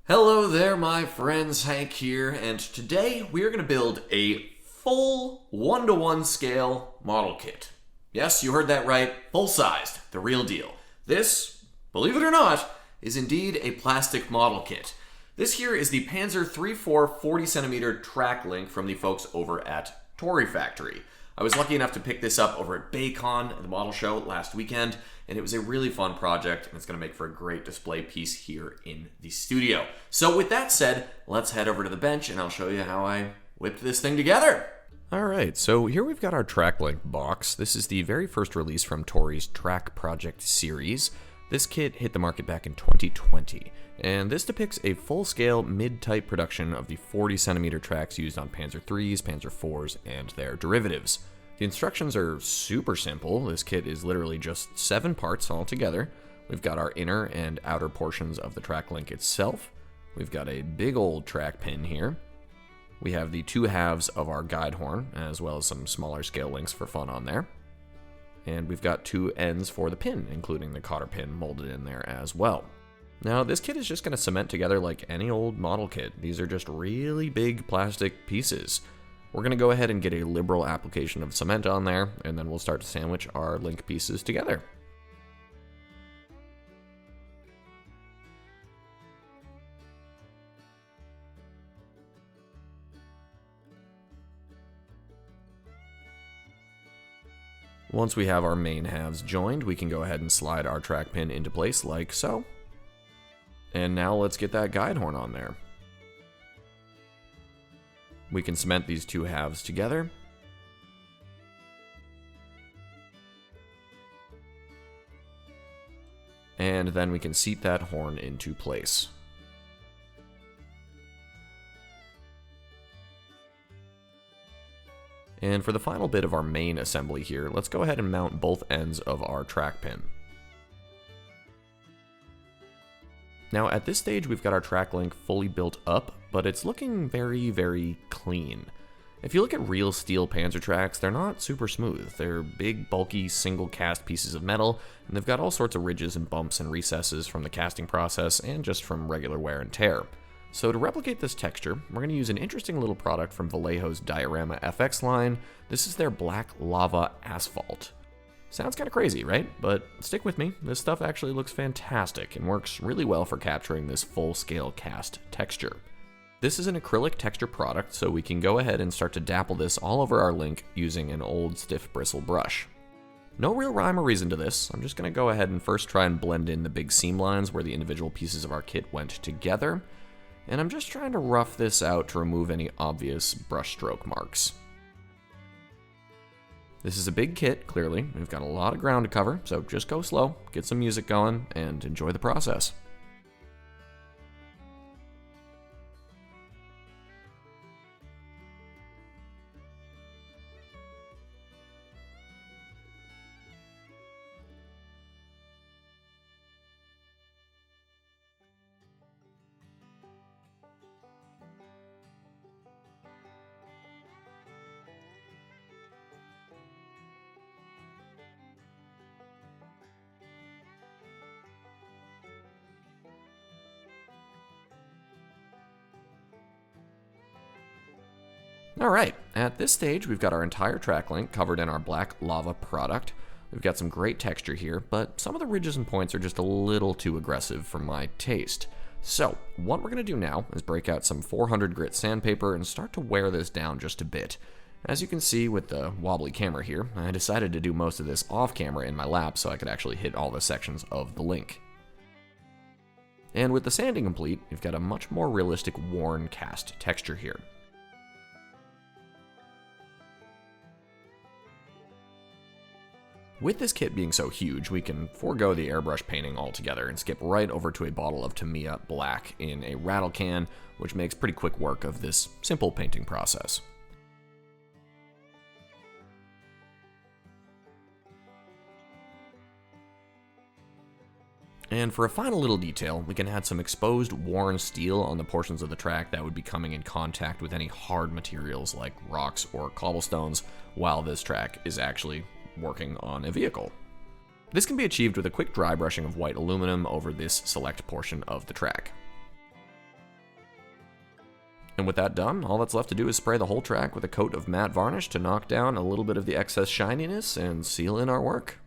Hello there, my friends. Hank here, and today we are going to build a full 1-to-1 scale model kit. Yes, you heard that right, full-sized, the real deal. This, believe it or not, is indeed a plastic model kit. This here is the Panzer III 40cm track link from the folks over at TORI Factory. I was lucky enough to pick this up over at Baycon at the model show last weekend, and it was a really fun project, and it's going to make for a great display piece here in the studio. So with that said, let's head over to the bench, and I'll show you how I whipped this thing together. Alright, so here we've got our track link box. This is the very first release from Tori's Track Project series. This kit hit the market back in 2020, and this depicts a full-scale, mid-type production of the 40cm tracks used on Panzer IIIs, Panzer IVs, and their derivatives. The instructions are super simple. This kit is literally just 7 parts all together. We've got our inner and outer portions of the track link itself. We've got a big old track pin here. We have the 2 halves of our guide horn, as well as some smaller scale links for fun on there. And we've got 2 ends for the pin, including the cotter pin molded in there as well. Now, this kit is just going to cement together like any old model kit. These are just really big plastic pieces. We're going to go ahead and get a liberal application of cement on there, and then we'll start to sandwich our link pieces together. Once we have our main halves joined, we can go ahead and slide our track pin into place like so. And now let's get that guide horn on there. We can cement these 2 halves together. And then we can seat that horn into place. And for the final bit of our main assembly here, let's go ahead and mount both ends of our track pin. Now at this stage we've got our track link fully built up, but it's looking very, very clean. If you look at real steel Panzer tracks, they're not super smooth. They're big, bulky, single cast pieces of metal, and they've got all sorts of ridges and bumps and recesses from the casting process and just from regular wear and tear. So to replicate this texture, we're going to use an interesting little product from Vallejo's Diorama FX line. This is their black lava asphalt. Sounds kind of crazy, right? But stick with me, this stuff actually looks fantastic and works really well for capturing this full-scale cast texture. This is an acrylic texture product, so we can go ahead and start to dapple this all over our link using an old stiff bristle brush. No real rhyme or reason to this. I'm just going to go ahead and first try and blend in the big seam lines where the individual pieces of our kit went together. And I'm just trying to rough this out to remove any obvious brushstroke marks. This is a big kit, clearly. We've got a lot of ground to cover, so just go slow, get some music going, and enjoy the process. Alright, at this stage we've got our entire track link covered in our black lava product. We've got some great texture here, but some of the ridges and points are just a little too aggressive for my taste. So, what we're going to do now is break out some 400 grit sandpaper and start to wear this down just a bit. As you can see with the wobbly camera here, I decided to do most of this off camera in my lap so I could actually hit all the sections of the link. And with the sanding complete, we've got a much more realistic worn cast texture here. With this kit being so huge, we can forego the airbrush painting altogether and skip right over to a bottle of Tamiya Black in a rattle can, which makes pretty quick work of this simple painting process. And for a final little detail, we can add some exposed worn steel on the portions of the track that would be coming in contact with any hard materials like rocks or cobblestones while this track is actually working on a vehicle. This can be achieved with a quick dry brushing of white aluminum over this select portion of the track. And with that done, all that's left to do is spray the whole track with a coat of matte varnish to knock down a little bit of the excess shininess and seal in our work.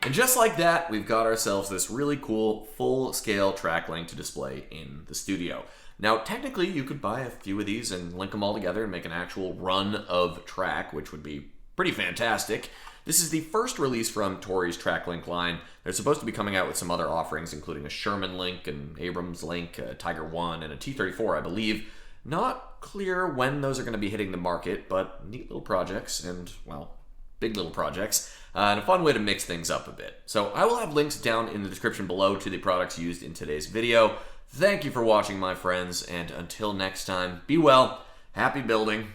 And just like that, we've got ourselves this really cool full-scale track link to display in the studio. Now, technically, you could buy a few of these and link them all together and make an actual run of track, which would be pretty fantastic. This is the first release from Tori's track link line. They're supposed to be coming out with some other offerings, including a Sherman link, an Abrams link, a Tiger 1, and a T-34, I believe. Not clear when those are going to be hitting the market, but neat little projects and, well, big little projects, and a fun way to mix things up a bit. So I will have links down in the description below to the products used in today's video. Thank you for watching, my friends, and until next time, be well, happy building,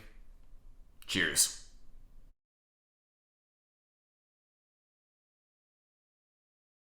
cheers.